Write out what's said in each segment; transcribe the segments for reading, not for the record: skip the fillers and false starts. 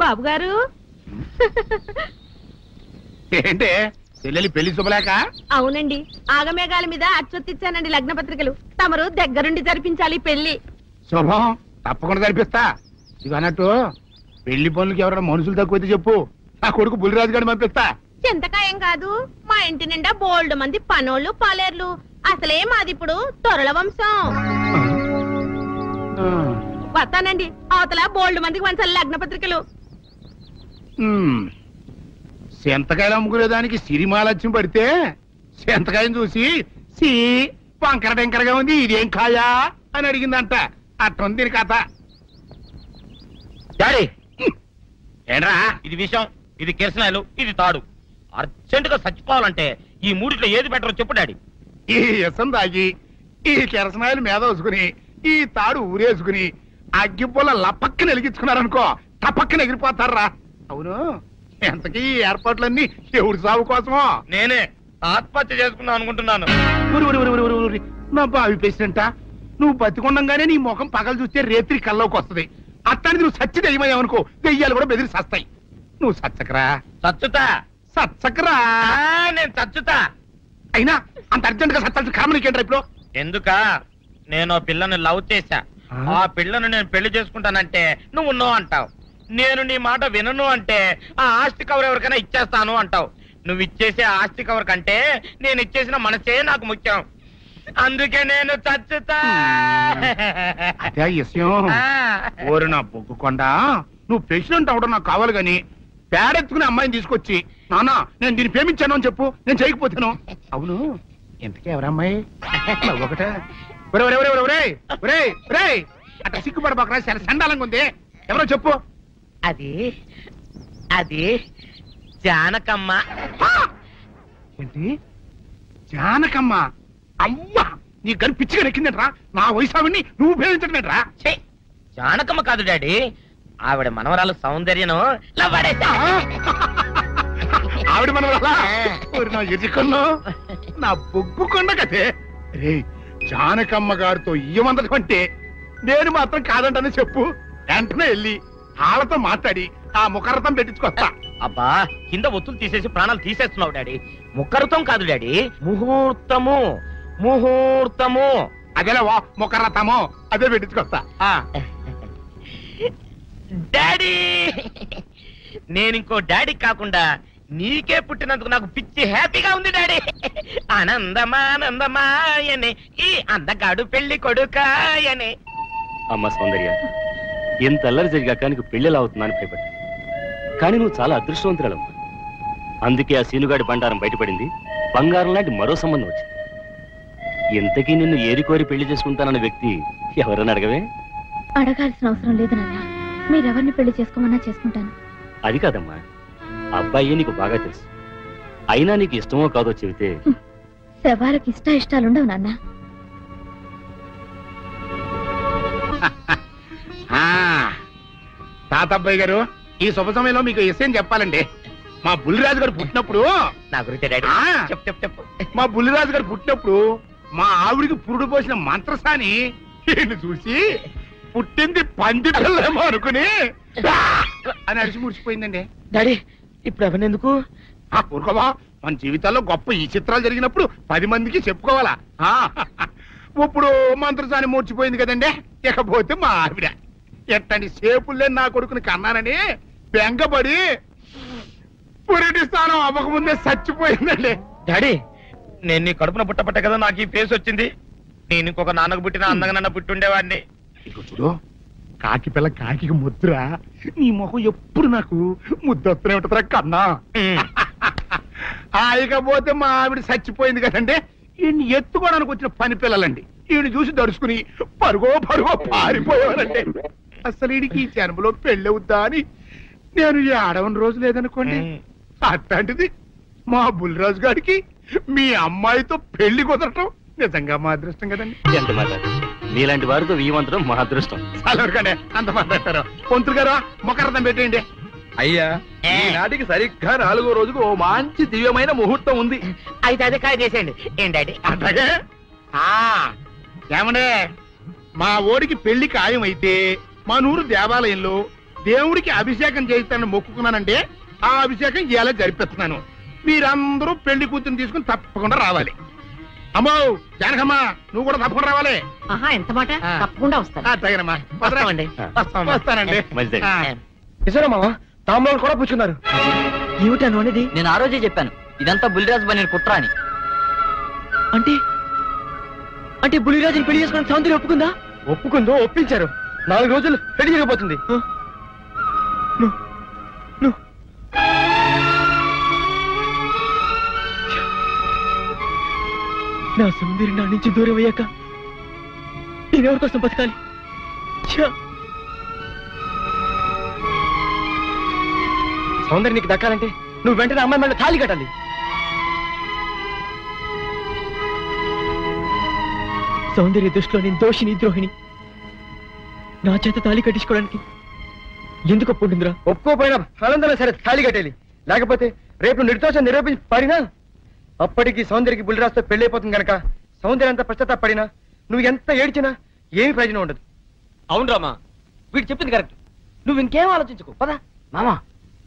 బాబు గారు ఏంటే చెల్లెలి పెళ్లి శుభలేక? అవునండి, ఆగమేఘాల మీద అచ్చొత్తిచ్చానండి లగ్న పత్రికలు. తమరు దగ్గరుండి జరిపించాలి పెళ్లి. శుభం, తప్పకుండా జరిపిస్తా. ఇవి అన్నట్టు పెళ్లి పనులకి ఎవరైనా మనుషులు తక్కువైతే చెప్పు, నా కొడుకు బుల్లిరాజు గారిని పంపిస్తా. చింతకాయం కాదు, మా ఇంటి నిండా బోల్డ్ మంది పనోళ్ళు పాలేర్లు. అసలే మాది ఇప్పుడు తొరల వంశం. వస్తానండి, అవతల బోల్డ్ మందికి వంచాలి లగ్న పత్రికలు. సెంతకాయలు అమ్ముకునే దానికి సిరిమాలత్యం పడితే సెంతకాయం చూసి సి వంకర టెంకరగా ఉంది, ఇదేం కాయా అని అడిగిందంట. అట్టుంది దీని కథ. డాడీ ఏంట్రా ఇది విషయం, ఇది కిరసనాయలు, ఇది తాడు. అర్జెంట్ గా చచ్చిపోవాలంటే ఈ మూడిట్లో ఏది బెటర్ చెప్పు డాడీ. ఈ ఇసం తాగి ఈ కిరసనాయలు మీద వేసుకుని ఈ తాడు ఊరేసుకుని అగ్గిపూల లపక్కన వెలిగించుకున్నారనుకో, టపక్కన ఎగిరిపోతారా. అవును, ఎంతకీ ఈ ఏర్పాట్లన్నీ ఎవరి సాగు కోసమో? నేనే ఆత్మహత్య చేసుకుందాం అనుకుంటున్నాను. నా బావి పేసినంట, నువ్వు బతికొండంగానే నీ ముఖం పగలు చూస్తే రేత్రి కల్లోకి వస్తుంది. అత్తానికి నువ్వు సచ్చి దెయ్యమయ్యావనుకో, దెయ్యాలు కూడా బెదిరి సస్తాయి. నువ్వు సచ్చకరా, చచ్చుతా సచ్చకరా. నేను చచ్చుతా. అయినా అంత అర్జెంట్ గా సత్తాల్సిన కర్మ నీకేంట్రా ఇప్పుడు? ఎందుక నేను పిల్లని లవ్ చేశా, ఆ పిల్లను నేను పెళ్లి చేసుకుంటానంటే నువ్వు నో అంటావు. నేను నీ మాట వినను అంటే ఆ ఆస్తి కవర్ ఎవరికైనా ఇచ్చేస్తాను అంటావు. నువ్వు ఇచ్చేసే ఆస్తి కవర్ కంటే నేను ఇచ్చేసిన మనసే నాకు ముఖ్యం. అందుకే నేను చచ్చుతా. అదే విషయం. ఓరి నా బొగ్గుకొండా, నువ్వు ప్రెసిడెంట్ అవడం నాకు కావాలి గాని పేడెత్తుకునే అమ్మాయిని తీసుకొచ్చి నానా నేను దీన్ని ప్రేమించాను అని చెప్పు, నేను చేయకపోతాను. అవును, ఎంతకీ ఎవరమ్మాయి? ఒకటే అట్లా సిగ్గుపడబాకరా, చాలా సండాలంగా ఉంది. ఎవరో చెప్పు. అది అది జానకమ్మ. ఏంటి జానకమ్మ? అమ్మా, నీ గని పిచ్చిగా నెక్కిందంట్రా. నా వయసావిని నువ్వు ప్రేమించడమేట్రా? జానకమ్మ కాదు డాడీ, ఆవిడ మనవరాలు సౌందర్యను ఆవిడ మనవరాలా? నా ఎదుకున్నా నా బొగ్గుకొండ కదే. రే, జానకమ్మ గారితో ఇయ్యమందడం అంటే నేను మాత్రం కాదంటనే చెప్పు. వెంటనే వెళ్ళి వాళ్ళతో మాట్లాడి ఆ ముఖరథం పెట్టించుకొస్తా. అబ్బా, కింద ఒత్తులు తీసేసి ప్రాణాలు తీసేస్తున్నావు డాడీ. ముఖరథం కాదు డాడీ, ముహూర్తము. ముహూర్తము అదేలా ముఖరథము, అదే పెట్టించుకొస్తా. డాడీ, నేను ఇంకో డాడీ కాకుండా నీకే పుట్టినందుకు నాకు పిచ్చి హ్యాపీగా ఉంది డాడీ. ఆనందమానందమాయనే ఈ అందగాడు పెళ్లి కొడుకాయనే. అమ్మ సౌందర్య, ఎంత అల్లరి జరిగాక నీకు పెళ్లిలా అవుతుందని భయపడ్డా, కానీ నువ్వు చాలా అదృష్టవంతురాలమ్మా. అందుకే ఆ సీనుగాడి బండారం బయటపడింది, బంగారం లాంటి మరో సంబంధం వచ్చింది. ఇంతకీ నిన్ను ఏరికోరి పెళ్లి చేసుకుంటానన్న వ్యక్తి ఎవరని అడగవే? అడగాల్సిన అవసరం లేదు నాన్న, మీరెవరిని పెళ్లి చేసుకోమన్నా చేసుకుంటాను. అది కాదమ్మా, అబ్బాయి నీకు బాగా తెలుసు. అయినా నీకు ఇష్టమో కాదో చెబితే. శవాలకి ఇష్టాలుండవు నాన్న. తాతబ్బాయి గారు, ఈ శుభ సమయంలో మీకు విషయం చెప్పాలండి. మా బుల్లిరాజు గారు పుట్టినప్పుడు నా గురించి డాడీ చెప్పు. మా బుల్లిరాజు గారు పుట్టినప్పుడు మా ఆవిడికి పురుడు పోసిన మంత్రసాని ఈయన చూసి పుట్టింది పంది పిల్లేమో అనుకుని అని అడిచి ముడిచిపోయిందండి. డాడీ, ఇప్పుడు ఎవరినెందుకు? ఊరుకోవా, మన జీవితాల్లో గొప్ప ఈ చిత్రాలు జరిగినప్పుడు 10 మందికి చెప్పుకోవాలా. ఇప్పుడు మంత్రసాని మూర్చిపోయింది కదండి. ఇకపోతే మా ఆవిడ ఎట్టండి సేపుల్లే నా కొడుకుని కన్నానని బెంగపడి పురిటి స్థానం అవ్వకముందే చచ్చిపోయిందండి. డాడీ, నేను నీ కడుపున పుట్టపట్ట కదా నాకు ఈ ఫేస్ వచ్చింది. నేను ఇంకొక నాన్నకు పుట్టిన అందంగా నన్ను పుట్టుండేవాడిని. ఇక చూడు, కాకి పిల్ల కాకి ముద్దురా, నీ ముఖం ఎప్పుడు నాకు ముద్దొస్తూనే ఉంటుందిరా కన్నా. ఇకపోతే మా ఆవిడ చచ్చిపోయింది కదండి. ఈయన్ని ఎత్తుకోవడానికి వచ్చిన పని పిల్లలండి. ఈయన చూసి దడుచుకుని పరుగో పారిపోయేవారండి. అసలు ఈడికి ఈ జన్మలో పెళ్ళవుద్దా అని నేను ఈ ఆడవని రోజు లేదనుకోండి. అట్లాంటిది మా బుల్లిరాజు గారికి మీ అమ్మాయితో పెళ్లి కుదరటం నిజంగా మా అదృష్టం కదండి. ఎంత మాట, మీలాంటి వారితో వీయమంతరం మా అదృష్టం. చాలూరుగానే అంత మాట్లాడతారు. పొంతులు గారు మొకరథం పెట్టేయండి. అయ్యా, ఈనాటికి సరిగ్గా 4వ రోజుకు ఓ మంచి దివ్యమైన ముహూర్తం ఉంది. అయితే అదే కాయ చేసేయండి. ఏంటి అట్లాగే ఏమనే, మా ఓడికి పెళ్లి ఖాయం అయితే మా నూరు దేవాలయంలో దేవుడికి అభిషేకం చేయిస్తానని మొక్కుకున్నానంటే ఆ అభిషేకం ఇలా జరిపిస్తున్నాను. మీరందరూ పెళ్లి కూతురు తీసుకుని తప్పకుండా రావాలి. అమ్మో జానకమ్మా, నువ్వు కూడా తప్పకుండా రావాలి. ఆహా, ఎంత మాట, ఆ. తప్పకుండా వస్తాను. తగినమ్మా వస్తామండి. వస్తానండి. మంచిది. ఆ. మామ తాంబూలాలు కూడా పుచ్చుకున్నారు. ఏమిటాను అనేది? నేను ఆ రోజే చెప్పాను ఇదంతా బుల్లిరాజు బని కుట్ర అని. అంటే అంటే బుల్లిరాజుని పెళ్లి చేసుకుని సౌందర్యం ఒప్పుకుందా? ఒప్పుకుందో ఒప్పించారు. 4 రోజులు పెళ్లి జరగబోతుంది. నా సౌందర్యం నా నుంచి దూరం అయ్యాక నేనెవరి కోసం బతకాలి? ఛ! సౌందర్య నీకు దక్కాలంటే నువ్వు వెంటనే అమ్మాయి మళ్ళీ తాళి కట్టాలి. సౌందర్య దృష్టిలో నేను దోషిని, ద్రోహిణి. నా చేత తాళి కట్టించుకోవడానికి ఎందుకు ఒప్పుకుంటుందిరా? ఒప్పుకోపోయినా ఆనందం సరే తాళి కట్టేది. లేకపోతే రేపు నిర్దోషం నిరూపించి పడినా అప్పటికి సౌందర్యకి బుల్లిరాజుతో పెళ్లి అయిపోతుంది గనక సౌందర్య అంత పశ్చాత్తాపడినా నువ్వు ఎంత ఏడ్చినా ఏమి ప్రయోజనం ఉండదు. అవును రామా, వీడు చెప్పింది కరెక్ట్. నువ్వు ఇంకేం ఆలోచించుకో, పదా. మామా,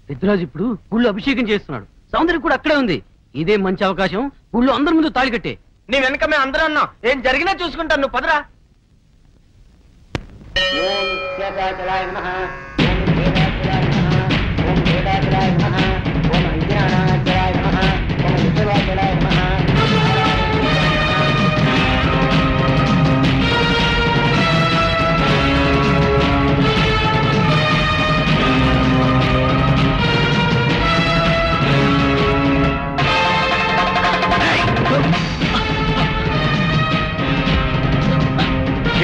పెద్దరాజు ఇప్పుడు ఊళ్ళో అభిషేకం చేస్తున్నాడు. సౌందర్యం కూడా అక్కడే ఉంది. ఇదే మంచి అవకాశం. ఊళ్ళో అందరి ముందు తాళి కట్టే. నీ వెనక మేము అందరూ అన్నాం. ఏం జరిగినా చూసుకుంటాను, నువ్వు పదరా.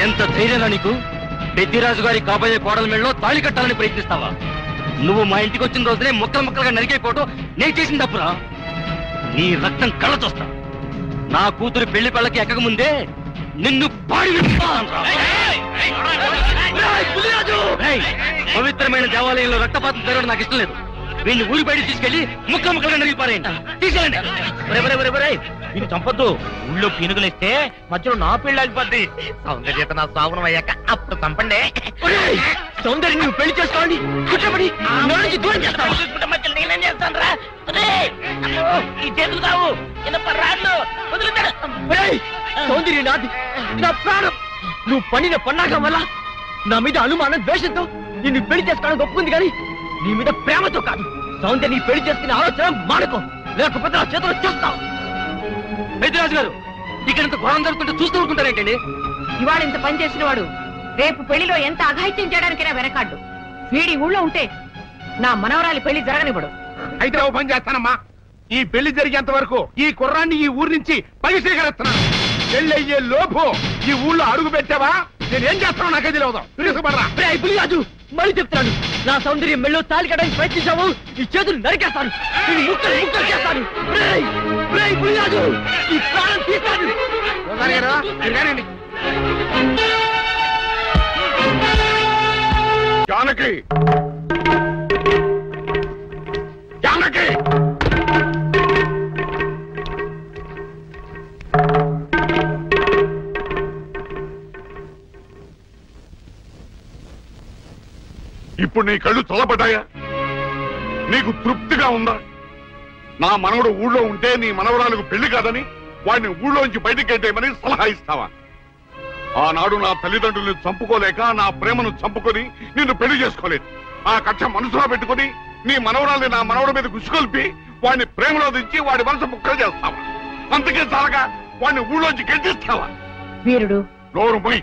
ఎంత ధైర్యంగా నీకు? పెద్దిరాజు గారి కాబోయే కోడల మెళ్ళలో తాళి కట్టాలని ప్రయత్నిస్తావా? నువ్వు మా ఇంటికి వచ్చిన రోజునే ముక్కలు ముక్కలుగా నరికైపోవటం నేను చేసిన తప్పురా. నీ రక్తం కళ్ళ చూస్తా. నా కూతురు పెళ్లి పళ్ళకి ఎక్కక ముందే నిన్ను పాడి విడిపోతానురా. రేయ్, పవిత్రమైన దేవాలయంలో రక్తపాతం జరగడం నాకు ఇష్టం లేదు. వీడిని ఊరి బయట తీసుకెళ్లి ముక్కలు ముక్కలుగా నరిగిపారేయండి. తీసుకెళ్ళండి. వీళ్ళు చంపొద్దు. ఊళ్ళో పీనుగులేస్తే మధ్యలో నా పెళ్లి ఆగిపోద్ది. సౌందర్యత నా సాగుణం అయ్యాక అప్పుడు చంపండి. సౌందర్యం నువ్వు పెళ్లి చేసుకోవాలి. కుట్రపడి నా నుంచి దూరం చేస్తావా? చూసుకుంటే మధ్యలో నేనేం చేస్తాను రా? ఈ చేతులు కావు, రాళ్ళు వదులుతాడు. ఒరేయ్, సౌందర్యం నాది, నా ప్రాణం. నువ్వు పండిన పన్నాగం వల్ల నా మీద అనుమానం, ద్వేషంతో నిన్ను పెళ్లి చేసుకోవడానికి ఒప్పుకుంది, కానీ నీ మీద ప్రేమతో కాదు. సౌందర్యం పెళ్లి చేసుకునే ఆలోచన మానుకో, లేకపోతే నా చేతులు చేస్తావు. పెద్దిరాజు గారు, ఇక్కడంత ఘోరం జరుగుతుంటే చూస్తూ ఊరుకుంటారేంటండి? ఇవాళ ఇంత పని చేసిన వాడు రేపు పెళ్లిలో ఎంత అఘాయిత్యం చేయడానికైనా వెనకాడ్డు. వీడి ఊళ్ళో ఉంటే నా మనవరాలి పెళ్లి జరగనివ్వడు. అయితే ఓ పని చేస్తానమ్మా, ఈ పెళ్లి జరిగేంత వరకు ఈ కుర్రాన్ని ఈ ఊరి నుంచి పరిశీకరిస్తున్నాను. పెళ్లి అయ్యే లోపు ఈ ఊళ్ళో అడుగు పెట్టావా నేనేం చేస్తానో నాకే తెలియదు. పిలుసుకుపడరా. రాజు, మళ్ళీ చెప్తున్నాను, నా సౌందర్యం మెళ్ళో తాళి కట్టడానికి ప్రయత్నించావు, ఈ చేతులు నరికేస్తాను, నేను ముక్కలు ముక్కలు చేస్తాను. రాజు, ఈ ప్రాణం తీస్తాను. జానకి, జానకి, ఇప్పుడు నీ కళ్ళు చల్లబడ్డాయా? నీకు తృప్తిగా ఉందా? నా మనవడు ఊళ్ళో ఉంటే నీ మనవరాలకు పెళ్లి కాదని వాడిని ఊళ్ళోంచి బయటికి గెట్టేయమని సలహా ఇస్తావా? ఆనాడు నా తల్లిదండ్రుల్ని చంపుకోలేక నా ప్రేమను చంపుకొని నిన్ను పెళ్లి చేసుకోలేదు. ఆ కక్ష మనసులో పెట్టుకుని నీ మనవరాల్ని నా మనవడి మీద గుసికొల్పి వాడిని ప్రేమలో దించి వాడి మనసు ముక్కలు చేస్తావా? అంతకే చాలగా వాడిని ఊళ్ళోంచి గెంటిస్తావా? వీరుడు, నోరు మొయ్.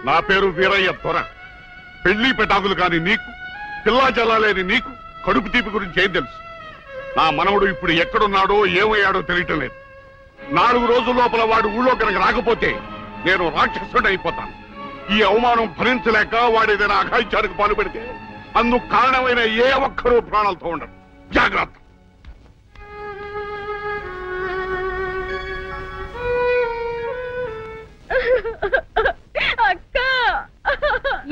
నా పేరు వీరయ్య దొర. పెళ్లి పెటాకులు కాని నీకు, పిల్లా జల్లాలేని నీకు కడుపు తీపి గురించి ఏం తెలుసు? నా మనవడు ఇప్పుడు ఎక్కడున్నాడో ఏమయ్యాడో తెలియటం లేదు. 4 రోజుల లోపల వాడు ఊళ్ళో కనుక రాకపోతే నేను రాక్షసుడు అయిపోతాను. ఈ అవమానం భరించలేక వాడు ఏదైనా అఘాయిత్యానికి పాలు పెడితే అందుకు కారణమైన ఏ ఒక్కరూ ప్రాణాలతో ఉండరు. జాగ్రత్త.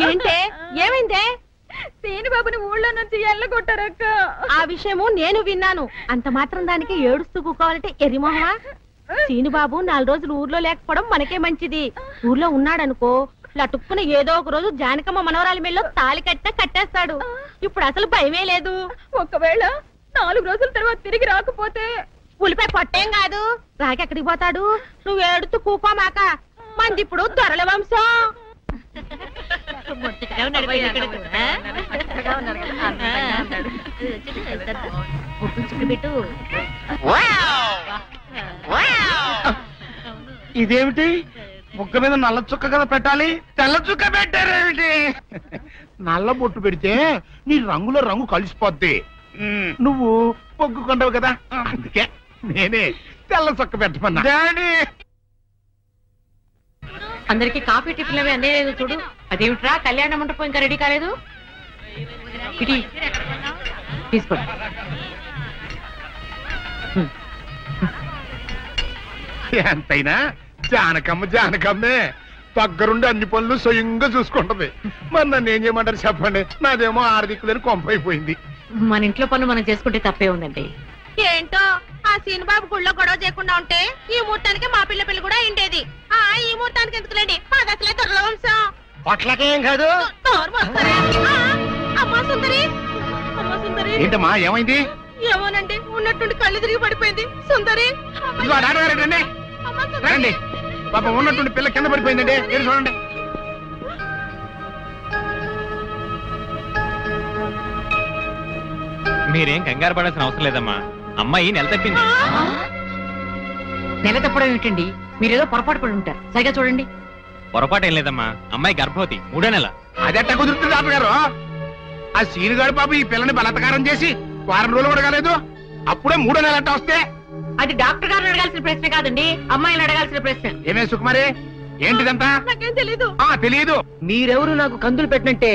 ఏంటే, ఏమైందే? బాబుని ఊళ్ళో నుంచి ఎల్లగొట్టారక్క. ఆ విషయము నేను విన్నాను. అంత మాత్రం దానికి ఏడుస్తూ కూకోవాలంటే ఎరిమోహమా? సీనుబాబు 4 రోజులు ఊర్లో లేకపోవడం మనకే మంచిది. ఊర్లో ఉన్నాడనుకో లటుక్కున ఏదో ఒక రోజు జానకమ్మ మనవరాలి మెళ్ళో తాళి కట్టేస్తాడు. ఇప్పుడు అసలు భయమే లేదు. ఒకవేళ 4 రోజుల తర్వాత తిరిగి రాకపోతే ఉలిపై పొట్టేం కాదు, రాకెక్కడికి పోతాడు? నువ్వు ఏడుతూ కూకోమాక, మంది ఇప్పుడు దొరల వంశం. ఇదేమిటి? ముక్క మీద నల్ల చుక్క కదా పెట్టాలి, తెల్ల చుక్క పెట్టారేమిటి? నల్ల బొట్టు పెడితే నీ రంగులో రంగు కలిసిపోద్ది. నువ్వు పొగ్గుకుంటావు కదా, అందుకే నేనే తెల్ల చుక్క పెట్టమన్నా. డాడీ, అందరికి కాఫీ టిఫిన్ అవి అందేలేదు చూడు. అదేమిట్రా, కళ్యాణ మండపం ఇంకా రెడీ కాలేదు? ఇటీ తీసుకోండి. ఎంతైనా జానకమ్మే దగ్గరుండి అన్ని పనులు స్వయంగా చూసుకుంటది. మరి నన్ను ఏం చేయమంటారు చెప్పండి? నాదేమో ఆర్థికులని కొంపైపోయింది. మన ఇంట్లో పనులు మనం చేసుకుంటే తప్పే ఉందండి. ఏంటో ఆ సీనుబాబు గుళ్ళో గొడవ చేయకుండా ఉంటే ఈ ముహూర్తానికి మా పిల్ల పెళ్లి కూడా ఉండేది. ఈ ముహూర్తానికి ఎందుకులేండి, మాది అసలే దొరల వంశం. పొట్లకేం కాదు. నోరు మూసుకోరే. అమ్మా సుందరి, అమ్మా సుందరి. ఏంటమ్మా ఏమైంది? ఏమోనండి, ఉన్నట్టుండి కళ్ళు తిరిగి పడిపోయింది. సుందరి, ఇదిగో డాక్టర్ గారు రండి, అమ్మా సుందరి. రండి. పాపం ఉన్నట్టుండి పిల్ల కింద పడిపోయిందండి, మీరు చూడండి. మీరేం కంగారు పడాల్సిన అవసరం లేదమ్మా, అమ్మాయి నెల తప్పింది. నెల తప్పడం ఏమిటండి, మీరేదో పొరపాటు పడి ఉంటారు. సరిగా చూడండి. పొరపాటు ఏం లేదమ్మా, అమ్మాయి గర్భవతి, 3వ నెల. అదెట్ట కుదురుతుంది డాక్టర్ గారు? ఆ సీనుగాడు పాప ఈ పిల్లని బలత్కారం చేసి 4 రోజులు కూడా కాలేదు, అప్పుడే 3వ నెల అట్ట వస్తే? అది డాక్టర్ గారిని అడగాల్సిన ప్రశ్న కాదండి, అమ్మాయిని అడగాల్సిన ప్రశ్న. ఏమే సుకుమారి, ఏంటిదంతా? నాకేం తెలీదు. తెలీదు. మీరెవరు నాకు కందులు పెట్టినంటే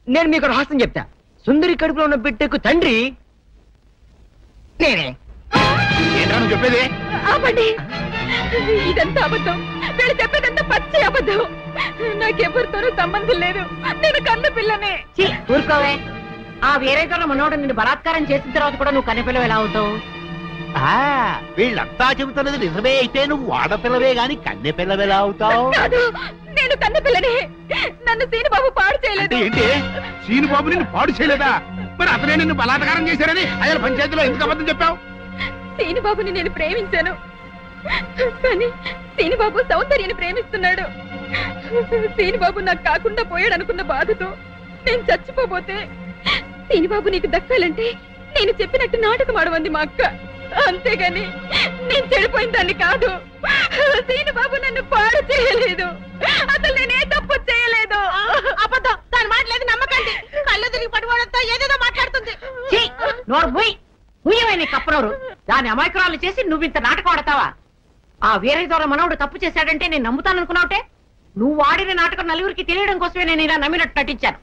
నేను మీకు రహస్యం చెప్తా. సుందరి కడుపులో ఉన్న బిడ్డకు తండ్రి నేనే. ఏంటో నువ్వు చెప్పేది? ఆపండి, ఇదంతా అబద్ధం. వీళ్ళు చెప్పేదంతా పచ్చి అబద్ధం. నాకెవరితోనూ సంబంధం లేదు. నేను కన్న పిల్లనే. ఛీ, ఊరుకోవే. ఆ వేరేతో మనోడు నిన్ను బలాత్కారం చేసిన తర్వాత కూడా నువ్వు కన్నెపిల్లవు ఎలా అవుతావు? వీళ్ళంతా చెబుతున్నది నిజమే అయితే నువ్వు ఆడపిల్లవే గాని కన్నె పిల్లవెలా అవుతావు? కాదు, నేను కన్న పిల్లనే. నన్ను సీనుబాబు పాడు అంటే చేయలేదు. ఏంటి? సీనుబాబు నిన్ను పాడు చేయలేదా? మరి అతనే నిన్ను బలాత్కారం చేశారని ఆయన పంచాయతీలో ఎందుకు అబద్ధం చెప్పావు? సీనుబాబుని నేను ప్రేమించాను, కానీ సీనుబాబు సౌందర్యని ప్రేమిస్తున్నాడు. సీనుబాబు నాకు కాకుండా పోయాడు అనుకున్న బాధతో నేను చచ్చిపోబోతే, సీనుబాబు నీకు దక్కాలంటే నేను చెప్పినట్టు నాటకం ఆడమంది మా అక్క. అంతేగాని నేను చెడిపోయిన దాన్ని కాదు. సీనుబాబు నన్ను పాడు చేయలేదు. అసలు నేనే తప్పు చేయలేదు. అబద్ధం, దాని మాట లేదు, నమ్మకండి. కళ్ళు తిరిగి పడిపోవడంతో ఏదేదో మాట్లాడుతుంది. ఛీ, నోరు మూయ్. ముయ్యవే నీ కప్పనోరు. దాని అమాయకురాలు చేసి నువ్వు ఇంత నాటకం ఆడతావా? ఆ వీర ద్వారా మనవుడు తప్పు చేశాడంటే నేను నమ్ముతాననుకున్నావుటే? నువ్వు ఆడిన నాటకం నలుగురికి తెలియడం కోసమే నేను ఇలా నమ్మినట్టు నటించాను.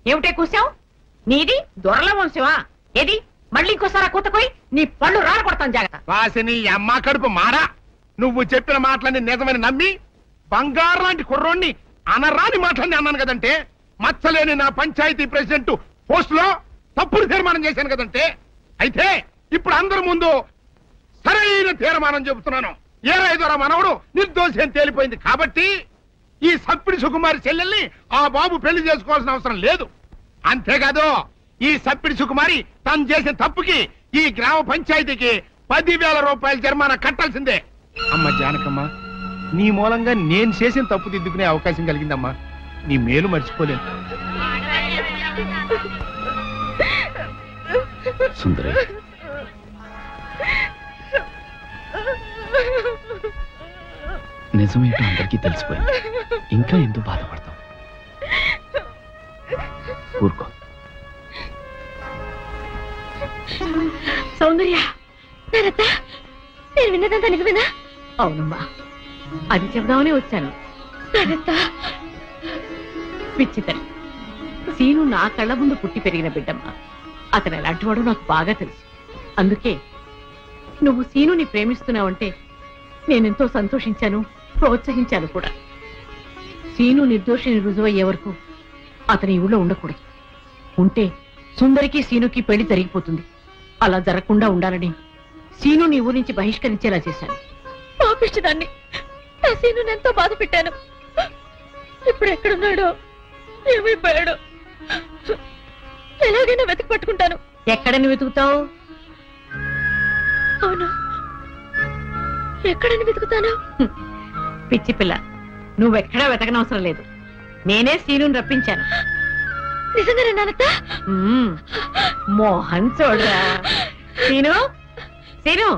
ఏమిటే కూసావు? నీది దొరల వంశమా? ఏది మళ్ళీ ఇంకోసారి కూతకోయి నీ పళ్ళు రాలకొడతాను, జాగ్రత్త. వాసిని అమ్మ కడుపు మారా. నువ్వు చెప్పిన మాటలన్నీ నిజమని నమ్మి బంగారు లాంటి కుర్రోణ్ణి అనరాని మాటలన్నీ అన్నాను కదంటే, మచ్చలేని నా పంచాయతీ ప్రెసిడెంట్ పోస్ట్ లో తప్పుడు తీర్మానం చేశాను కదంటే, అయితే ఇప్పుడు అందరి ముందు సరైన తీర్మానం చెబుతున్నాను. ఏ రైతురా మనవడు నిర్దోషి అని తేలిపోయింది కాబట్టి ఈ సప్పిడి సుకుమారి చెల్లెల్ని ఆ బాబు పెళ్లి చేసుకోవాల్సిన అవసరం లేదు. అంతేకాదు, ఈ సప్పిడి సుకుమారి తను చేసిన తప్పుకి ఈ గ్రామ పంచాయతీకి 10,000 రూపాయల జరిమానా కట్టాల్సిందే. అమ్మ జానకమ్మ, నీ మూలంగా నేను చేసిన తప్పు దిద్దుకునే అవకాశం కలిగిందమ్మా. నీ మేలు మర్చిపోలేను. సుందరి, నిజమేంటో అందరికీ తెలిసిపోయింది. ఇంకా ఎందుకు బాధపడతావు? ఊరుకో. సౌందర్య, నేను విన్నదంతా నిజమేనా? అవునమ్మా, అది చెబుదామని వచ్చాను. పిచ్చితని సీను నా కళ్ళ ముందు పుట్టి పెరిగిన బిడ్డమ్మా. అతను ఎలాంటి వాడో నాకు బాగా తెలుసు. అందుకే నువ్వు సీనుని ప్రేమిస్తున్నావంటే నేనెంతో సంతోషించాను, ప్రోత్సహించాను కూడా. సీను నిర్దోషిని రుజువయ్యే వరకు అతని ఊళ్ళో ఉండకూడదు. ఉంటే సుందరికి సీనుకి పెళ్లి జరిగిపోతుంది. అలా జరగకుండా ఉండాలని సీను నీ ఊరి నుంచి బహిష్కరించేలా చేశాను. పాపిష్టిదాన్ని, నా సీనుని ఎంతో బాధ పెట్టాను. ఇప్పుడు ఎక్కడున్నాడో ఏమైపోయాడో ఎలాగైనా వెతికి పట్టుకుంటాను. ఎక్కడని వెతుకుతావు? అవును, ఎక్కడని వెతుకుతాను? పిచ్చి పిల్ల, నువ్వెక్కడా వెతకనవసరం లేదు. నేనే సీనుని రప్పించాను. నిజంగానే నానత్త? మోహన్ చూడరా. సీను, సీను,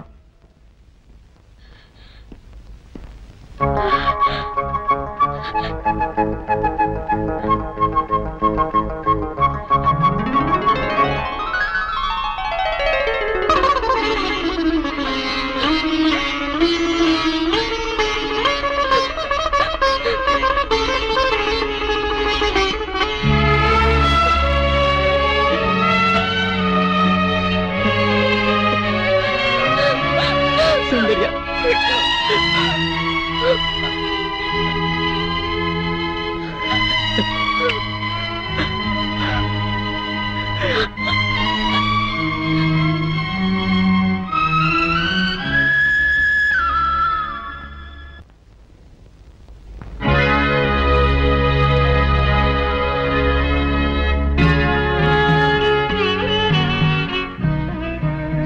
సౌందర్య,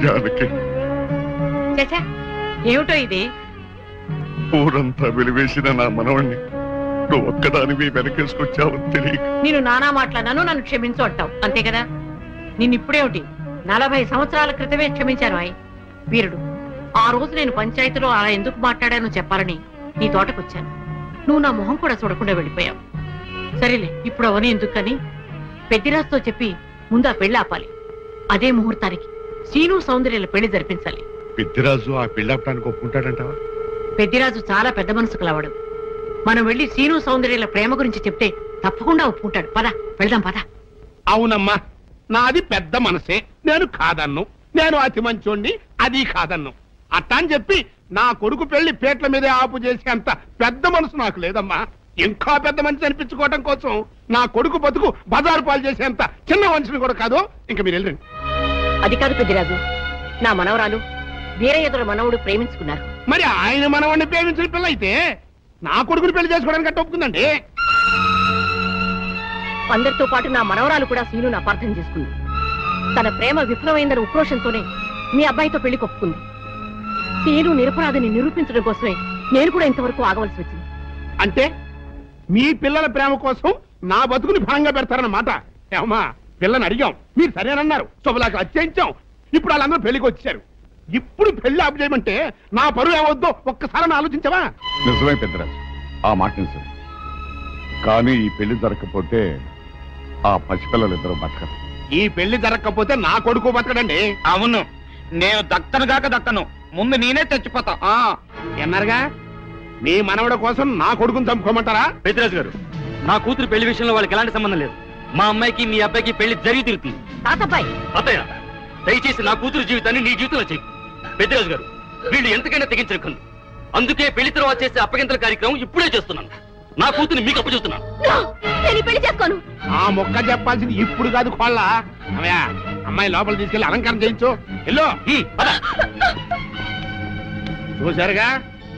జానకి, చచ్చా, ఏమిటో ఇది? ఊరంతా వెలివేసిన నా మనవణ్ణి నువ్వు ఒక్కదానివి వెనకేసుకొచ్చావని తెలియక నేను నానా మాట్లాడాను, నన్ను క్షమించు అంటావు అంతే కదా? నిన్నిప్పుడేమిటి 40 సంవత్సరాల క్రితమే క్షమించాను. వీరుడు, ఆ రోజు నేను పంచాయతీలో అలా ఎందుకు మాట్లాడానో చెప్పాలని నీ తోటకొచ్చాను. నువ్వు నా మొహం కూడా చూడకుండా వెళ్ళిపోయావు. సరేలే, ఇప్పుడు అవని ఎందుకని పెద్దిరాజుతో చెప్పి ముందు ఆ పెళ్లి ఆపాలి. అదే ముహూర్తానికి సీను సౌందర్యాల పెళ్లి జరిపించాలి. పెద్దిరాజు ఆ పెళ్ళాపడానికి ఒప్పుకుంటాడంటావా? పెద్దిరాజు చాలా పెద్ద మనసు కలవాడు. మనం వెళ్లి సీను సౌందర్యాల ప్రేమ గురించి చెప్తే తప్పకుండా ఒప్పుకుంటాడు. పద, వెళ్దాం పద. అవునమ్మా, నాది పెద్ద మనసే, నేను కాదన్ను. నేను అతి మంచోండి, అది కాదన్ను. అట్టా అని చెప్పి నా కొడుకు పెళ్లి పేట్ల మీదే ఆపు చేసే అంత పెద్ద మనసు నాకు లేదమ్మా. ఇంకా పెద్ద మనిషి అనిపించుకోవడం కోసం నా కొడుకు బతుకు బజారు పాలు చేసేంత చిన్న మనిషిని కూడా కాదు. ఇంకా మీరు వెళ్ళండి. అది కాదు పెద్దిరాజు, నా మనవరాలు వీరయ్యదుల మనవుడు ప్రేమించుకున్నారు. మరి ఆయన మనవాడిని ప్రేమించిన పిల్ల అయితే నా కొడుకుని పెళ్లి చేసుకోవడానికి అట్ట ఒప్పుకుందండి. అందరితో పాటు నా మనవరాలు కూడా సీనును అపార్థం చేసుకుంది. తన ప్రేమ విఫలమైందన్న ఉక్రోషంతోనే మీ అబ్బాయితో పెళ్లి కొప్పుకుంది. సీను నిరపరాధిని నిరూపించడం కోసమే నేను కూడా ఇంతవరకు ఆగవలసి వచ్చింది. అంటే మీ పిల్లల ప్రేమ కోసం నా బతుకుని భాగంగా పెడతారన్నమాట. ఏమా, పిల్లని అడిగాం, మీరు సరేనన్నారు, శుభలాగా అత్యయించాం. ఇప్పుడు వాళ్ళందరూ పెళ్లికి వచ్చారు. ఇప్పుడు పెళ్లి ఆపు చేయమంటే నా పరువు ఏమవుద్దో ఒక్కసారి ఆలోచించవా? నిజమే పెద్దరాజు, ఆ మాట నిజమే. కానీ ఈ పెళ్లి జరగకపోతే ఆ పసిపిల్లలిద్దరూ బతకరు. ఈ పెళ్లి జరగకపోతే నా కొడుకు బతకడండి. అవును, నేను దక్కను. ముందు నేనే చచ్చిపోతా. ఎన్నారుగా, మీ మనవడ కోసం నా కొడుకుని చంపుకోమంటారా? పెద్దరాజు గారు, నా కూతురు పెళ్లి విషయంలో వాళ్ళకి ఎలాంటి సంబంధం లేదు. మా అమ్మాయికి మీ అబ్బాయికి పెళ్లి జరిగి తిరుగుతుంది. తాతబ్బాయి, అత్తయ్య, దయచేసి నా కూతురు జీవితాన్ని నీ జీవితంలో చెయ్యి. పెద్దరాజు గారు, వీళ్ళు ఎంతకైనా తెగించరు. అందుకే పెళ్లి తర్వాత చేసే అప్పగింతల కార్యక్రమం ఇప్పుడే చేస్తున్నాను. నా కూతురు మీకు అప్పు చూస్తున్నాను. నేను పెళ్లి చేసుకోను. ఆ మొక్క చెప్పాల్సింది ఇప్పుడు కాదు, కోళ్ళ. అమ్మాయి లోపల తీసుకెళ్లి అలంకారం చేయించు. ఎల్లో చూశారుగా,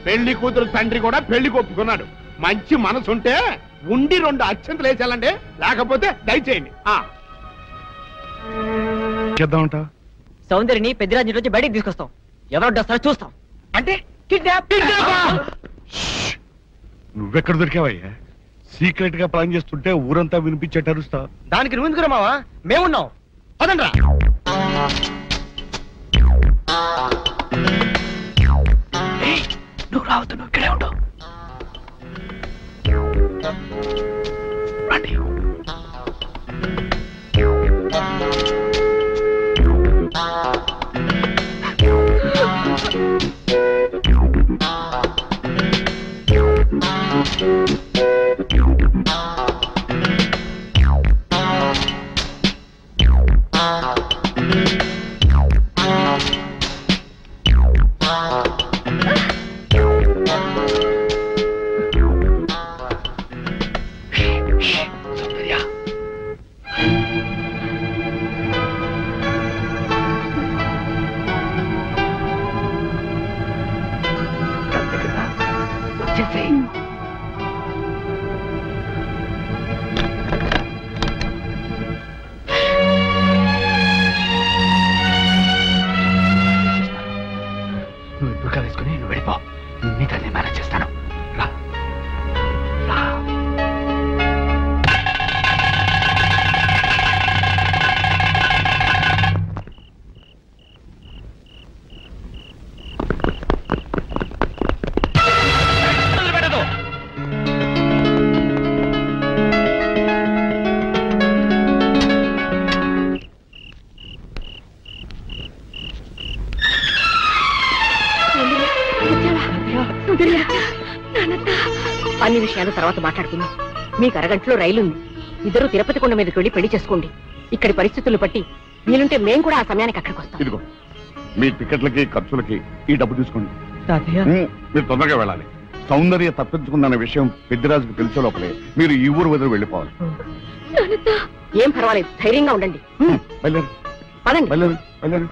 పెళ్లి కూతురు తండ్రి కూడా పెళ్లికి ఒప్పుకున్నాడు. మంచి మనసుంటే ఉండి 2 అత్యంతలు వేసేయాలండి, లేకపోతే దయచేయండి. చేద్దామంట. సౌందర్యని పెద్దిరాజు నుంచి బయటికి తీసుకొస్తాం. ఎవరు వస్తారో చూస్తాం. అంటే నువ్వెక్కడ దొరికావయ్యా? సీక్రెట్ గా ప్లాన్ చేస్తుంటే ఊరంతా వినిపించేట అరుస్తా. దానికి నువ్వు ఎందుకు మావా? మేమున్నాం, పదండ్రా. నువ్వు రావద్దు, నువ్వు ఇక్కడే ఉండవు. రండి. అన్ని విషయాలు తర్వాత మాట్లాడుకుందాం. మీకు అరగంటలో రైలు ఉంది. ఇద్దరు తిరుపతి కొండ మీదకి వెళ్ళి పెళ్లి చేసుకోండి. ఇక్కడి పరిస్థితులు బట్టి వీలుంటే మేము కూడా ఆ సమయానికి అక్కడికి వస్తాం. ఇదిగో మీ టికెట్లకి ఖర్చులకి ఈ డబ్బు తీసుకోండి. మీరు తొందరగా వెళ్ళాలి. సౌందర్య తప్పించుకుందన్న విషయం పెద్దిరాజుకు తెలిసే లోపలే మీరు ఈ ఊరు వదిలి వెళ్ళిపోవాలి. ఏం పర్వాలేదు, ధైర్యంగా ఉండండి. వెళ్ళండి పదండి. వెళ్ళండి వెళ్ళండి.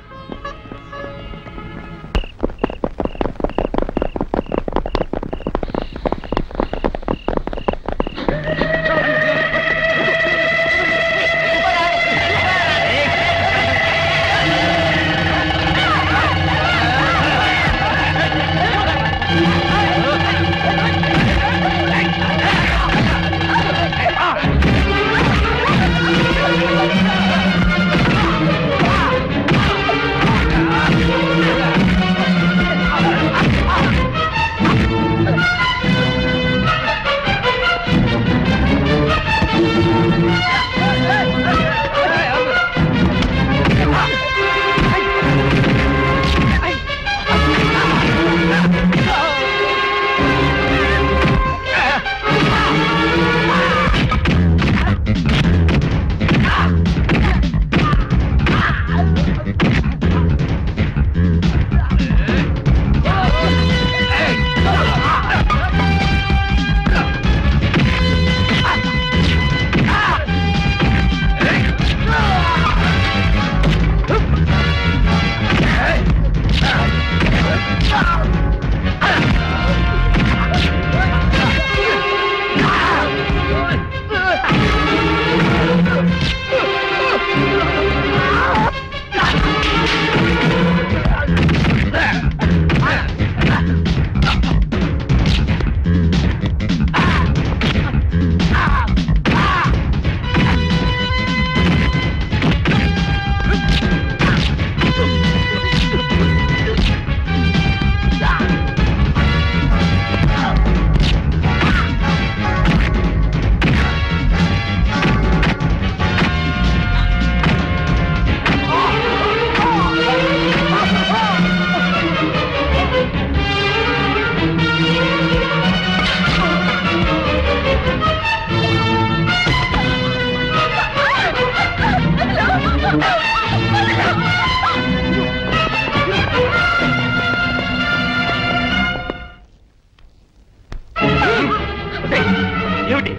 ఏమిటి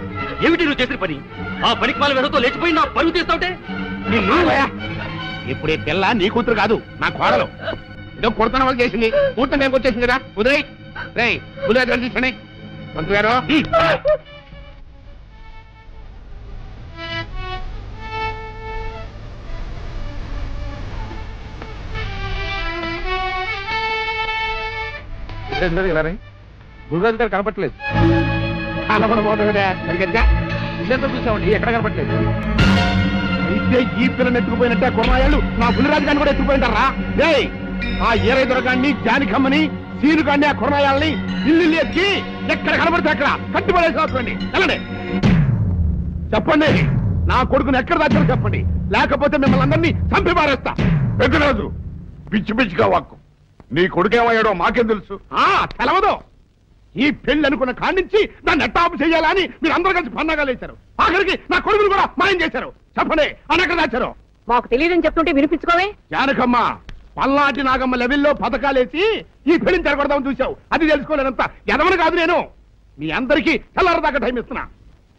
ఏమిటి నువ్వు చేసిన పని? ఆ పనికి వాళ్ళ వెనతో లేచిపోయి నా పరుగు తీస్తావుంటే నిన్ను ఇప్పుడు ఈ పిల్ల నీ కూతురు కాదు, నా కోడలు. ఏదో కొడుతున్న వాళ్ళు చేసింది, కూతురు నేను వచ్చేసింది కదా. ఉదయ్ రేయ్ ఉదయ్ తీసుకోండి. మంత్రి గారు గురుగారు గారు కనపట్లేదు. చూసామండి, ఎక్కడ కనపట్లేదు. అయితే ఈ పిల్లని ఎత్తుకుపోయినట్టే కొన్నాళ్ళు నా బుల్లిరాజు గారిని కూడా ఎత్తుకుపోయింటారా? రేయ్ ఆ ఏరై దొరకాన్ని, జానికమ్మని, సీనుగాన్ని, ఆ కొన్నాయాలని ఇల్లు ఎక్కి ఎక్కడ కనపడితే అక్కడ కట్టుబడేసుకోండి. వెళ్ళండి, చెప్పండి నా కొడుకుని ఎక్కడ దాచారో చెప్పండి, లేకపోతే మిమ్మల్ని అందరినీ చంపి పారేస్తా. పెద్దరాజు పిచ్చి పిచ్చిగా వాక్కు. నీ కొడుకేమయ్యాడో మాకేం తెలుసు? తెలవదు. ఈ పెళ్లి అనుకున్న కాడి నుంచి నన్ను ఎట్టాపు చేయాలని మీరు అందరూ కలిసి పన్నాగాలు వేశారు. ఆఖరికి నా కొడుకును కూడా మాయం చేశారు. చెప్పండి అన్నెక్కడ దాచారు? మాకు తెలియదని చెప్తుంటే వినిపించుకోవే. జానకమ్మ పల్నాటి నాగమ్మ లెవెల్లో పథకాలేసి ఈ పెళ్లిని జరగొడదామని చూశావు. అది తెలుసుకోలేనంత ఎదవను కాదు నేను. మీ అందరికీ తెల్లారదాకా టైం ఇస్తున్నా.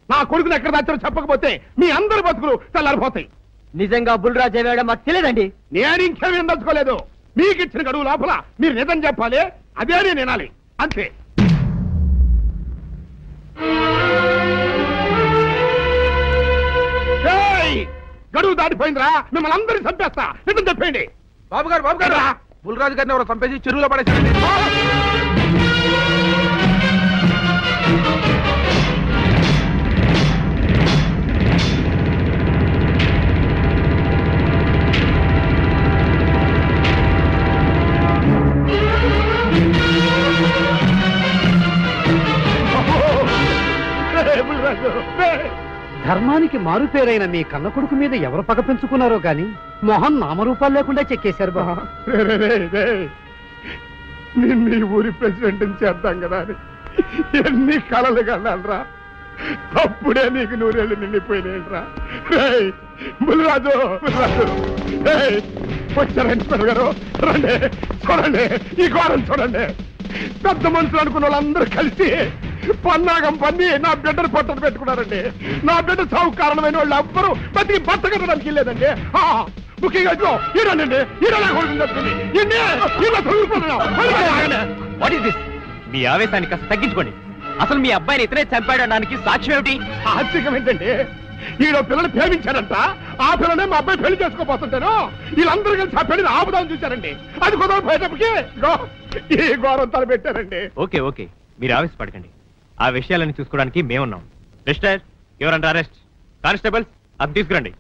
నా కొడుకుని ఎక్కడ దాచారో చెప్పకపోతే మీ అందరి బతుకులు తెల్లారిపోతాయి. నిజంగా బుల్రాజ్ అయ్యాడో మాకు తెలియదండి. నేను ఇంకేమీ దలుచుకోలేదు. మీకు ఇచ్చిన గడువు లోపల మీరు నిజం చెప్పాలి, అదే నేను వినాలి, అంతే. గడువు దాటిపోయిందిరా, మిమ్మల్ని అందరినీ చంపేస్తా. నిజం చెప్పండి. బాబు గారు బుల్రాజు గారిని ఎవరో చంపేసి చెరువులో పడేసి. ధర్మానికి మారుపేరైన మీ కన్న కొడుకు మీద ఎవరు పగ పెంచుకున్నారో గాని మొహం నామరూపాలు లేకుండా చెక్కేశారు బాబా. నేను మీ ఊరి ప్రెసిడెంట్ చేద్దాం కదా అని ఎన్ని కలలు కన్నారా, అప్పుడే నీకు నూరేళ్ళు నిండిపోయినాయిరా. బుల్లిరాజు వచ్చారండి గారు, రండి చూడండి, ఈ ఘోరం చూడండి. పెద్ద మనుషులు అనుకున్న వాళ్ళందరూ కలిసి పన్నాగం పన్ని నా బిడ్డను పొట్టను పెట్టుకున్నారండి. నా బిడ్డ సాగు కారణమైన వాళ్ళు ఎవ్వరూ బతికి బట్ట కట్టడానికి వెళ్ళలేదండి. ముఖ్యంగా ఇదిగో ఈడనండి, ఈడలా కొడుకుని చెప్తుంది. మీ ఆవేశాన్ని కాస్త తగ్గించుకోండి. అసలు మీ అబ్బాయిని ఇతనే చంపాడడానికి సాక్ష్యం ఏమిటి? ఆశ్చర్యం ఏంటండి, ఈడో పిల్లలు ప్రేమించారంట, ఆ పిల్లనే మా అబ్బాయి పెళ్లి చేసుకోబోతుంటాను. వీళ్ళందరూ కలిసి ఆ పెళ్లిని ఆపుదామని చూశారండి. అది కుదరపోయేటప్పటికి ఈ ఘోరం తలపెట్టారండి. ఓకే ఓకే, మీరు ఆవేశపడకండి. ఆ విషయాలను చూసుకోవడానికి మేమున్నాం. Mister your under arrest. Constables అది తీసుకురండి.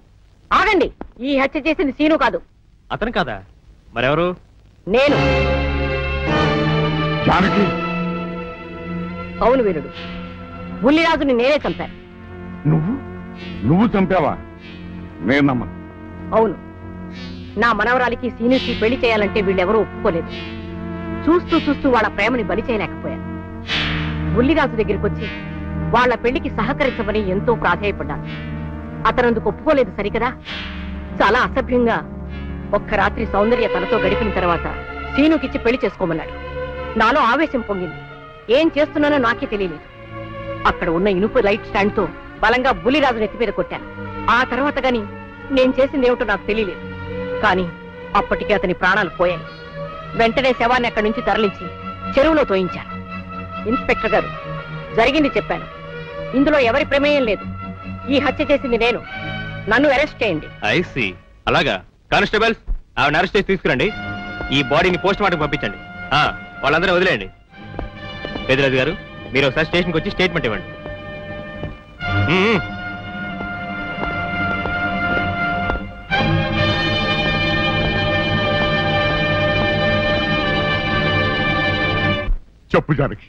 ఆగండి, ఈ హత్య చేసింది సీను కాదు. అతను కాదా? మరెవరు? నేను. జానకి, అవును వీరుడు, బుల్లిరాజుని నేనే చంపాను. నువ్వు చంపావా? నేను నమ్మను. అవును, నా మనవరాలికి సీనుకి పెళ్లి చేయాలంటే వీళ్ళెవరూ ఒప్పుకోలేదు. చూస్తూ చూస్తూ వాళ్ళ ప్రేమని బలి చేయలేకపోయాను. బుల్లిరాజు దగ్గరికి వచ్చి వాళ్ళ పెళ్లికి సహకరించమని ఎంతో ప్రాధేయపడ్డాను. అతనందుకు ఒప్పుకోలేదు సరికదా. చాలా అసభ్యంగా ఒక్క రాత్రి సౌందర్య తనతో గడిపిన తర్వాత సీనుకిచ్చి పెళ్లి చేసుకోమన్నాడు. నాలో ఆవేశం పొంగింది. ఏం చేస్తున్నానో నాకే తెలియలేదు. అక్కడ ఉన్న ఇనుపు లైట్ స్టాండ్ తో బలంగా బుల్లిరాజు నెత్తి మీద కొట్టాను. ఆ తర్వాత గాని నేను చేసిందేమిటో నాకు తెలియలేదు. కానీ అప్పటికే అతని ప్రాణాలు పోయాయి. వెంటనే శవాన్ని అక్కడి నుంచి తరలించి చెరువులో తోయించాను. ఇన్స్పెక్టర్ గారు, జరిగింది చెప్పాను. ఇందులో ఎవరి ప్రమేయం లేదు. ఈ హత్య చేసింది నేను. నన్ను అరెస్ట్ చేయండి. ఐసి అలాగా. కానిస్టేబుల్స్ ఆవిడ అరెస్ట్ చేసి తీసుకురండి. ఈ బాడీని పోస్ట్ మార్టం పంపించండి. వాళ్ళందరూ వదిలేయండి. పెద్దరాజు గారు, మీరు ఒకసారి స్టేషన్కి వచ్చి స్టేట్మెంట్ ఇవ్వండి. చెప్పు జానకి,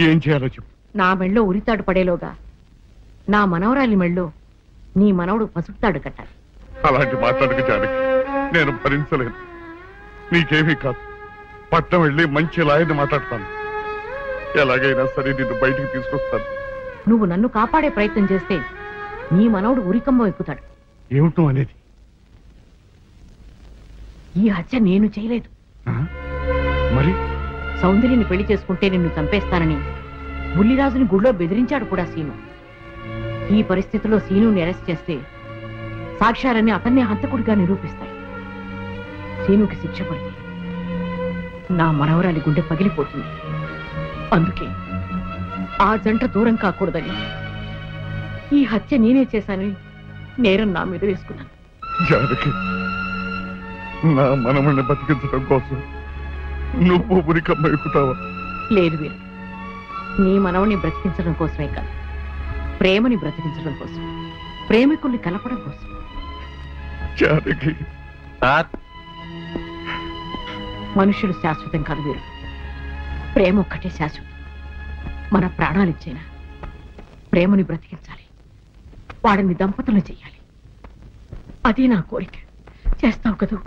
ఏం చేయాలో చెప్పు. నా మెళ్ళో ఉరితాడు పడేలోగా నా మనవరాలి మెళ్ళో నీ మనవడు పసుపుతాడు కట్టాలి. అలాంటి మాట్లాడక జానకి, నేను భరించలేను. నీకేమీ కాదు, పట్నం వెళ్ళి మంచి లాయర్ని మాట్లాడతాను. ఎలాగైనా సరే నిన్ను బయటికి తీసుకొస్తాను. నువ్వు నన్ను కాపాడే ప్రయత్నం చేస్తే నీ మనవడు ఉరికంబం ఎక్కుతాడు. ఏమిటో అనేది? ఈ హత్య నేను చేయలేదు. మరి సౌందర్యని పెళ్లి చేసుకుంటే నిన్ను చంపేస్తానని బుల్లిరాజుని గుళ్ళో బెదిరించాడు కూడా సీను. ఈ పరిస్థితిలో సీనుని అరెస్ట్ చేస్తే సాక్ష్యాలన్నీ అతన్నే హంతకుడిగా నిరూపిస్తాయి. సీనుకి శిక్ష పడితే నా మనవరాలి గుండె పగిలిపోతుంది. అందుకే ఆ జంట దూరం కాకూడదని ఈ హత్య నేనే చేశానని నేరం నా మీద వేసుకున్నాను. జానకి, నా మనమని బతికించడం కోసం నువ్వు ఉరికమ్మ ఎక్కుతావా? లేదు వీరు, నీ మనవని బ్రతికించడం కోసమే కాదు, ప్రేమని బ్రతికించడం కోసం, ప్రేమికుల్ని కలపడం కోసం. జానకి, మనుషులు శాశ్వతం కాదు వీరు, ప్రేమ ఒక్కటే శాశ్వతం. మన ప్రాణాలిచ్చైనా ప్రేమని బ్రతికించాలి, వాడిని దంపతులు చెయ్యాలి. అదే నా కోరిక. చేస్తావు కదూ?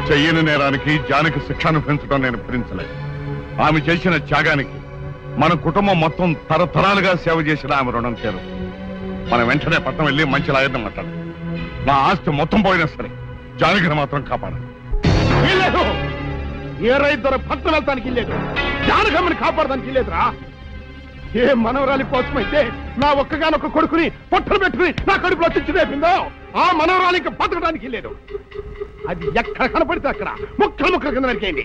చెయ్యని నేరానికి జానకి శిక్ష అనుభవించడం నేను భరించలేదు. ఆమె చేసిన త్యాగానికి మన కుటుంబం మొత్తం తరతరాలుగా సేవ చేసిన ఆమె రుణం చేరు. మనం వెంటనే పట్నం వెళ్ళి మంచి లాయర్ని మాట్లాడాలి. నా ఆస్తి మొత్తం పోయినా సరే జానకిని మాత్రం కాపాడాలి. ఏ రైతు పట్నం వెళ్తానికి లేదు, జానకమ్మని కాపాడడానికి లేదురా. ఏ మనవరాలి కోసమైతే నా ఒక్కగానొక్క కొడుకుని పొట్టలు పెట్టుకుని నా కడుపులో తెచ్చి రేపిందో, ఆ మనవరాలికి బతకడానికి లేదు. అది ఎక్కడ కనపడితే అక్కడ ముక్కలు ముక్కలు కింద నరికేయండి.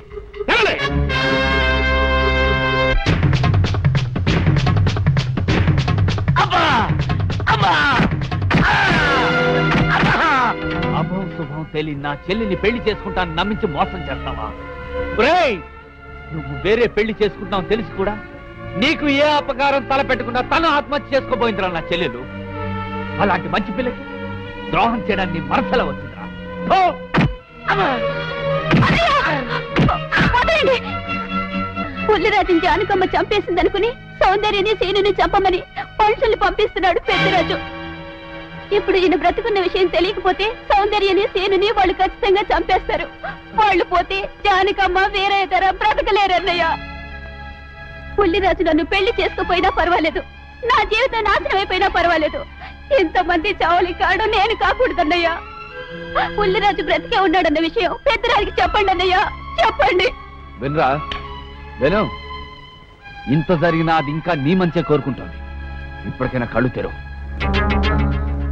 అభం శుభం తెలియని నా చెల్లిని పెళ్లి చేసుకుంటాను నమ్మించి మోసం చేస్తావా? నువ్వు వేరే పెళ్లి చేసుకుంటావు తెలిసి కూడా నీకు ఏ అపకారం తలపెట్టకుండా తను ఆత్మహత్య చేసుకోబోయిందిరా నా చెల్లెలు. అలాంటి మంచి పిల్లకి ద్రోహం చేయడాన్ని మనసులో వచ్చిందిరా. పుల్లిరాజుని జానకమ్మ చంపేసిందనుకుని సౌందర్యని సీనుని చంపమని మనుషుల్ని పంపిస్తున్నాడు పెద్దరాజు. ఇప్పుడు ఈయన బ్రతుకున్న విషయం తెలియకపోతే సౌందర్యని సీనుని వాళ్ళు ఖచ్చితంగా చంపేస్తారు. వాళ్ళు పోతే జానకమ్మ వేరే తర బ్రతకలేరన్నయ్య. పుల్లిరాజు నన్ను పెళ్లి చేసుకోపోయినా పర్వాలేదు, నా జీవితం నాశనం అయిపోయినా పర్వాలేదు, ఇంతమంది చావలి కాడు నేను కాకూడదన్నయ్యా. పుల్లిరాజు బ్రతికే ఉన్నాడన్న విషయం పెద్దరాజుకి చెప్పండి అన్నయ్యా, చెప్పండి. వినరా విను, ఇంత జరిగినా అది ఇంకా నీ మంచిగా కోరుకుంటోంది. ఇప్పటికైనా కళ్ళు తెరు.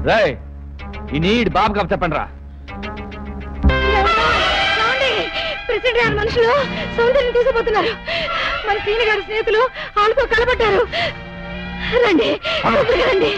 రేయ్, ఈ నీడ్ బాబు కప్ చెప్పండి రా. ప్రెసిడెంట్ గారి మనుషులు సౌందర్యం తీసుకుపోతున్నారు. మన సీని గారి స్నేహితులు వాళ్ళతో కలబడ్డారు. రండి రండి.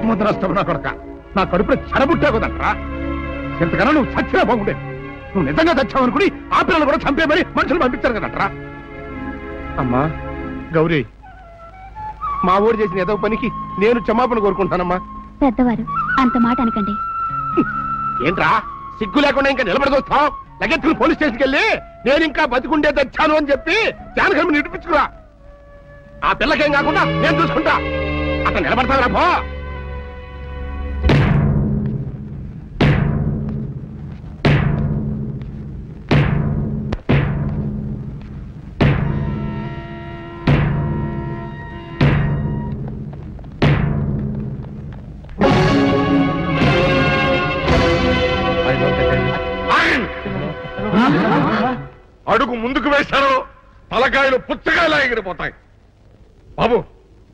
ముద్రష్టం కొడక, నా కడుపులో చెడబుట్టా కదంట్రా. ఎంతకన్నా నువ్వు చచ్చినా బాగుండే. నువ్వు నిజంగా చచ్చావనుకుని ఆ పిల్లలు కూడా చంపే మరి మనుషులు పంపించారు కదంట్రా. అమ్మా గౌరీ, మా ఊరు చేసిన ఏదో పనికి నేను క్షమాపణ కోరుకుంటానమ్మా. పెద్దవారు అంత మాట అనకండి. ఏంట్రా సిగ్గు లేకుండా ఇంకా నిలబడదొస్తావు? లగెత్తులు పోలీస్ స్టేషన్కి వెళ్ళి నేను ఇంకా బతికుండే తెచ్చాను అని చెప్పి జానకమ్మ నిడిపించుకురా. ఆ పిల్లకేం కాకుండా నేను చూసుకుంటా. అతను నిలబడతావురా పో. అడుగు ముందుకు వేశారో తలకాయలు పుచ్చకాయలా ఎగిరిపోతాయి. బాబు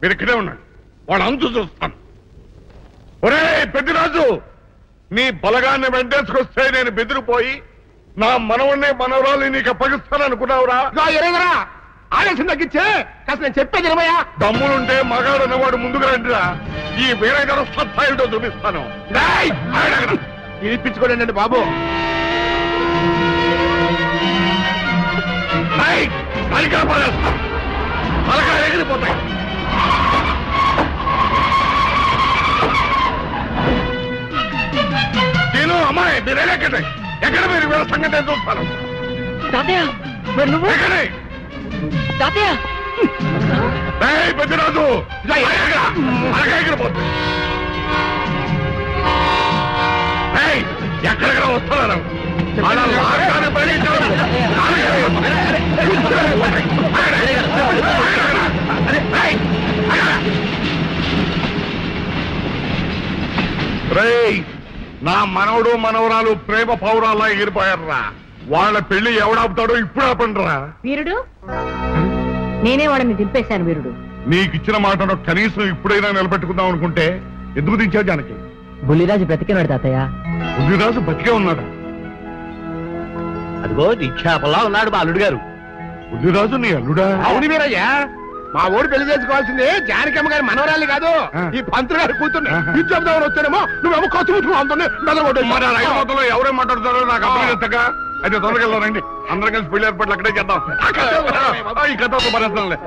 మీరు ఇక్కడే ఉన్నాడు, వాడు అంతు చూస్తాను. ఒరే పెద్దిరాజు, నీ బలగాన్ని వెంటేసుకొస్తే నేను బెదిరిపోయి నా మనవణ్ణి మనవరాలు నీకు అప్పగిస్తాను అనుకున్నావురా? ఆలస్యం తగ్గించే కాస్త నేను చెప్పేది నిలమయ్యా. దమ్ములుంటే మగాడు అన్నవాడు ముందుకు రండిరా. ఈ వీరగారు సత్తాయితో చూపిస్తాను. ఇప్పించుకోండి బాబు. తలకాయలు ఎగిరిపోతాయి. నేను అమ్మాయి మీరు ఎక్కడే ఎక్కడ మీరు వీళ్ళ సంగతి నేను చూస్తాను. పెద్దరాజు ఎగిరిపోతుంది. ఎక్కడెక్కడ వస్తున్నారు? నా మనవడు మనవరాలు ప్రేమ పౌరాల్లో ఎగిరిపోయారా. వాళ్ళ పెళ్లి ఎవడాపుతాడో ఇప్పుడు ఆపండిరా. వీరుడు, నేనే వాళ్ళని దింపేశాను. వీరుడు, నీకు ఇచ్చిన మాటను కనీసం ఇప్పుడైనా నిలబెట్టుకుందాం అనుకుంటే ఎందుకు దించావు జానకి? బుల్లిరాజు బ్రతికినాడు తాతయ్య. బుద్ధిరాజు బతికే ఉన్నాడా? అదిగో నిక్షేపంలా ఉన్నాడు మా అల్లుడు గారు. బుద్ధిరాజు నీ అల్లుడా? అవును వీరయ్యా, మా ఓడి పెళ్లి చేసుకోవాల్సింది జానకమ్మ గారి మనవరాలి కాదు, ఈ పంతులు గారి కూతుర్ని. ఇచ్చేద్దామని వచ్చానేమో నువ్వేమో ఖర్చు ముట్టుకు అందుని మరి ఆ రైలు ఎవరేం మాట్లాడతారో నాకు అర్థం. అయితే తొందరగా వెళ్దానండి, అందరం కలిసి పెళ్లి ఏర్పాట్లు అక్కడే చేద్దాం. ఈ కథ మరేస్తానులే.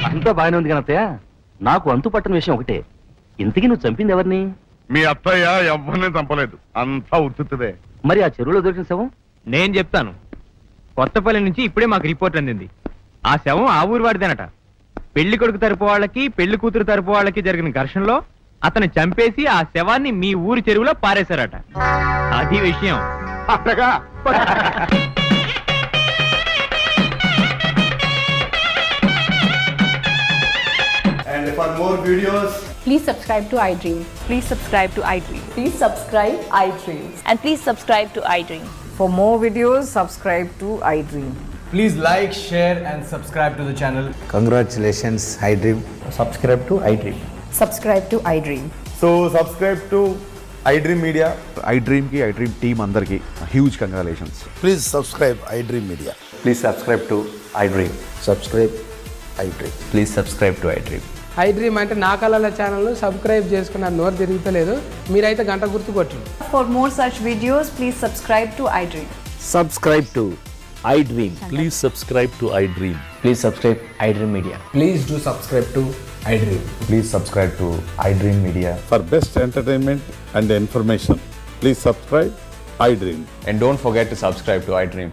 అంతా బాగానే ఉంది కనత్తయ్య. నాకు అంతు పట్టని విషయం ఒకటే, ఇంతకీ నువ్వు చంపింది ఎవరిని? మీ అత్తయ్య ఎవరిని చంపలేదు, అంతా ఉత్తుదే. మరి ఆ చెరువులో దొరికిన శవం? నేను చెప్తాను. కొత్తపల్లి నుంచి ఇప్పుడే మాకు రిపోర్ట్ అందింది. ఆ శవం ఆ ఊరి వాడిదేనట. పెళ్లి కొడుకు తరపు వాళ్ళకి పెళ్లి కూతురు తరపు వాళ్ళకి జరిగిన ఘర్షణలో అతను చంపేసి ఆ శవాన్ని మీ ఊరి చెరువులో పారేశారట. అది విషయం. అట్టగా And for more videos, Please subscribe to iDream. Please subscribe to iDream. Please subscribe iDream. And please subscribe to iDream. For more videos, subscribe to iDream. please like, share and subscribe to the channel. Congratulations, iDream. Subscribe to iDream. Subscribe to iDream. So subscribe to iDream Media. iDream ki iDream team andarki huge congratulations. Please subscribe iDream Media. Please subscribe to iDream. Subscribe iDream. Please subscribe to iDream. iDream అంటే నా కళల channel subscribe చేసుకున్న నోరు తిరుగుతలేదు, మీరైతే గంట గుర్తు కొట్టండి. For more such videos, please subscribe to iDream. Subscribe to iDream. Please subscribe to iDream. Please subscribe iDream Media. Please do subscribe to iDream. Please subscribe to iDream Media. For best entertainment and information, please subscribe iDream. And don't forget to subscribe to iDream.